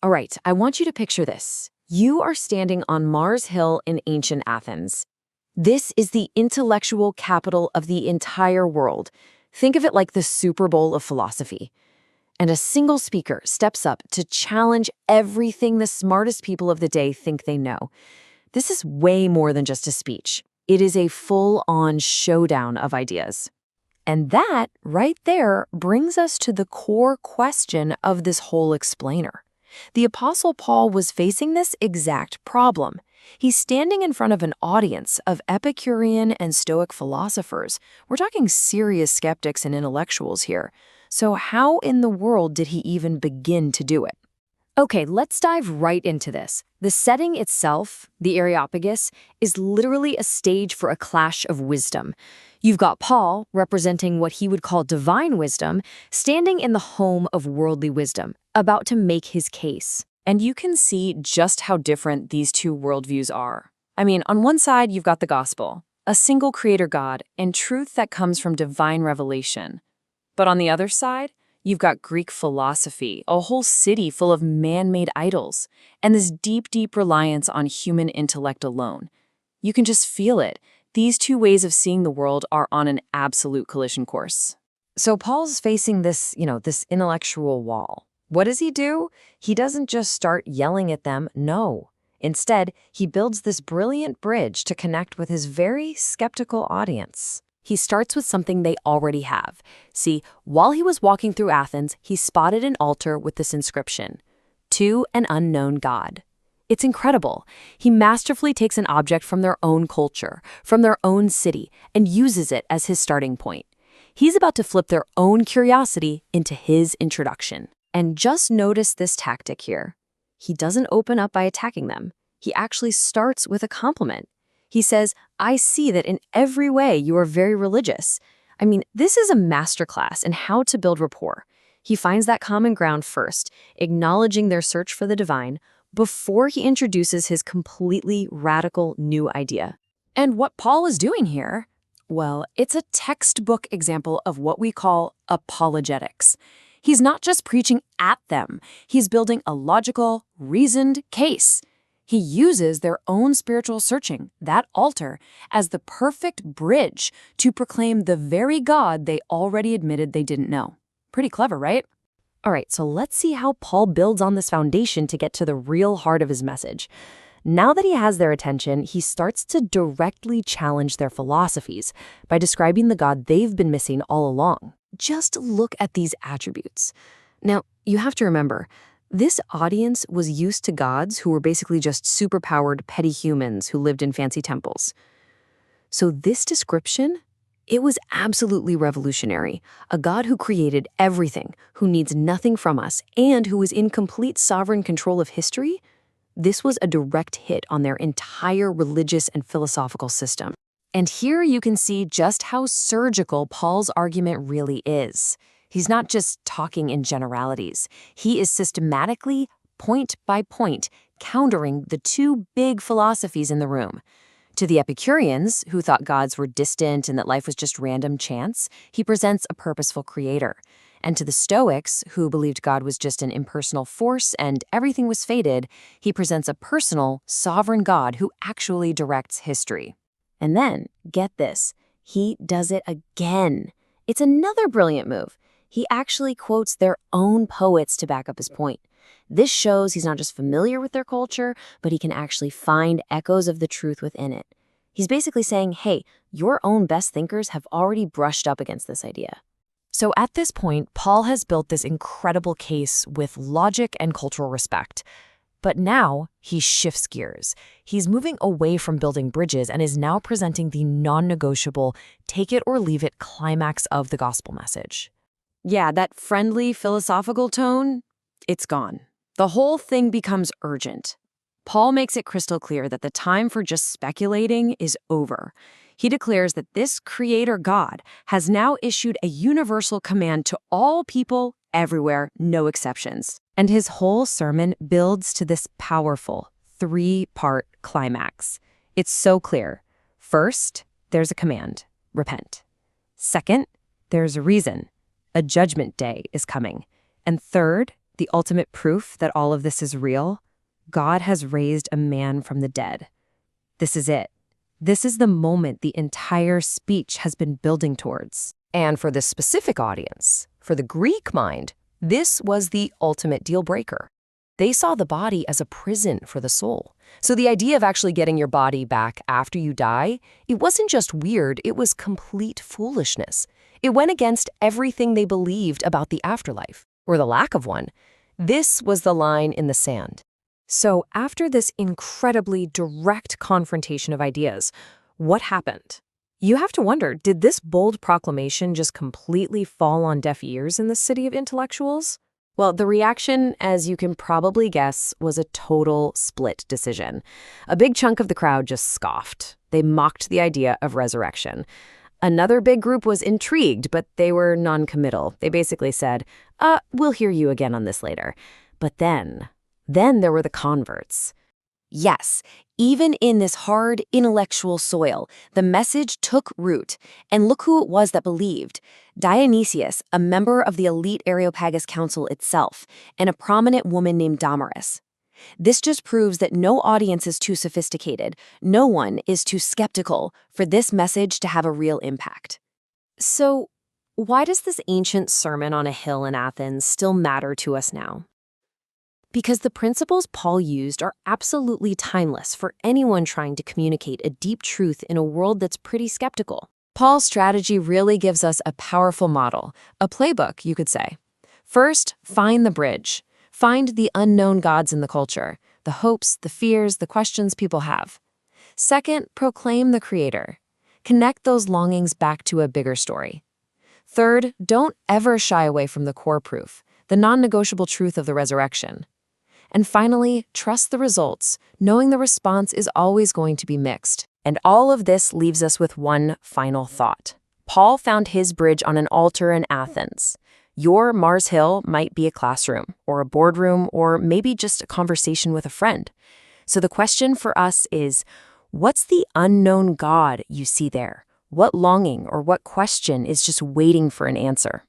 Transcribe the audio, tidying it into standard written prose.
All right, I want you to picture this. You are standing on Mars Hill in ancient Athens. This is the intellectual capital of the entire world. Think of it like the Super Bowl of philosophy. And a single speaker steps up to challenge everything the smartest people of the day think they know. This is way more than just a speech. It is a full-on showdown of ideas. And that, right there, brings us to the core question of this whole explainer. The Apostle Paul was facing this exact problem. He's standing in front of an audience of Epicurean and Stoic philosophers. We're talking serious skeptics and intellectuals here. So how in the world did he even begin to do it? Okay, let's dive right into this. The setting itself, the Areopagus, is literally a stage for a clash of wisdom. You've got Paul, representing what he would call divine wisdom, standing in the home of worldly wisdom, about to make his case. And you can see just how different these two worldviews are. I mean, on one side, you've got the gospel, a single creator God, and truth that comes from divine revelation. But on the other side, you've got Greek philosophy, a whole city full of man-made idols, and this deep, deep reliance on human intellect alone. You can just feel it. These two ways of seeing the world are on an absolute collision course. So Paul's facing this intellectual wall. What does he do? He doesn't just start yelling at them, no. Instead, he builds this brilliant bridge to connect with his very skeptical audience. He starts with something they already have. See, while he was walking through Athens, he spotted an altar with this inscription, "To an unknown God." It's incredible. He masterfully takes an object from their own culture, from their own city, and uses it as his starting point. He's about to flip their own curiosity into his introduction. And just notice this tactic here. He doesn't open up by attacking them. He actually starts with a compliment. He says, "I see that in every way you are very religious." I mean, this is a masterclass in how to build rapport. He finds that common ground first, acknowledging their search for the divine, before he introduces his completely radical new idea. And what Paul is doing here, well, it's a textbook example of what we call apologetics. He's not just preaching at them, he's building a logical, reasoned case. He uses their own spiritual searching, that altar, as the perfect bridge to proclaim the very God they already admitted they didn't know. Pretty clever, right? All right, so let's see how Paul builds on this foundation to get to the real heart of his message. Now that he has their attention, he starts to directly challenge their philosophies by describing the God they've been missing all along. Just look at these attributes. Now, you have to remember, this audience was used to gods who were basically just superpowered petty humans who lived in fancy temples. So this description, it was absolutely revolutionary. A God who created everything, who needs nothing from us, and who is in complete sovereign control of history. This was a direct hit on their entire religious and philosophical system. And here you can see just how surgical Paul's argument really is. He's not just talking in generalities. He is systematically, point by point, countering the two big philosophies in the room. To the Epicureans, who thought gods were distant and that life was just random chance, he presents a purposeful creator. And to the Stoics, who believed God was just an impersonal force and everything was fated, he presents a personal, sovereign God who actually directs history. And then, get this, he does it again. It's another brilliant move. He actually quotes their own poets to back up his point. This shows he's not just familiar with their culture, but he can actually find echoes of the truth within it. He's basically saying, hey, your own best thinkers have already brushed up against this idea. So at this point, Paul has built this incredible case with logic and cultural respect. But now he shifts gears. He's moving away from building bridges and is now presenting the non-negotiable, take it or leave it climax of the gospel message. Yeah, that friendly philosophical tone, it's gone. The whole thing becomes urgent. Paul makes it crystal clear that the time for just speculating is over. He declares that this creator God has now issued a universal command to all people everywhere, no exceptions. And his whole sermon builds to this powerful three-part climax. It's so clear. First, there's a command, repent. Second, there's a reason. A judgment day is coming. And third, The ultimate proof that all of this is real? God has raised a man from the dead. This is it. This is the moment the entire speech has been building towards. And for this specific audience, for the Greek mind, this was the ultimate deal breaker. They saw the body as a prison for the soul. So the idea of actually getting your body back after you die, it wasn't just weird, it was complete foolishness. It went against everything they believed about the afterlife, or the lack of one. This was the line in the sand. So after this incredibly direct confrontation of ideas, what happened? You have to wonder, did this bold proclamation just completely fall on deaf ears in the city of intellectuals? Well, the reaction, as you can probably guess, was a total split decision. A big chunk of the crowd just scoffed. They mocked the idea of resurrection. Another big group was intrigued, but they were non-committal. They basically said, we'll hear you again on this later. But then there were the converts. Yes, even in this hard intellectual soil, the message took root. And look who it was that believed. Dionysius, a member of the elite Areopagus council itself, and a prominent woman named Damaris. This just proves that no audience is too sophisticated, no one is too skeptical for this message to have a real impact. So, why does this ancient sermon on a hill in Athens still matter to us now? Because the principles Paul used are absolutely timeless for anyone trying to communicate a deep truth in a world that's pretty skeptical. Paul's strategy really gives us a powerful model, a playbook, you could say. First, find the bridge. Find the unknown gods in the culture, the hopes, the fears, the questions people have. Second, proclaim the Creator. Connect those longings back to a bigger story. Third, don't ever shy away from the core proof, the non-negotiable truth of the resurrection. And finally, trust the results, knowing the response is always going to be mixed. And all of this leaves us with one final thought. Paul found his bridge on an altar in Athens. Your Mars Hill might be a classroom, or a boardroom, or maybe just a conversation with a friend. So the question for us is, what's the unknown God you see there? What longing or what question is just waiting for an answer?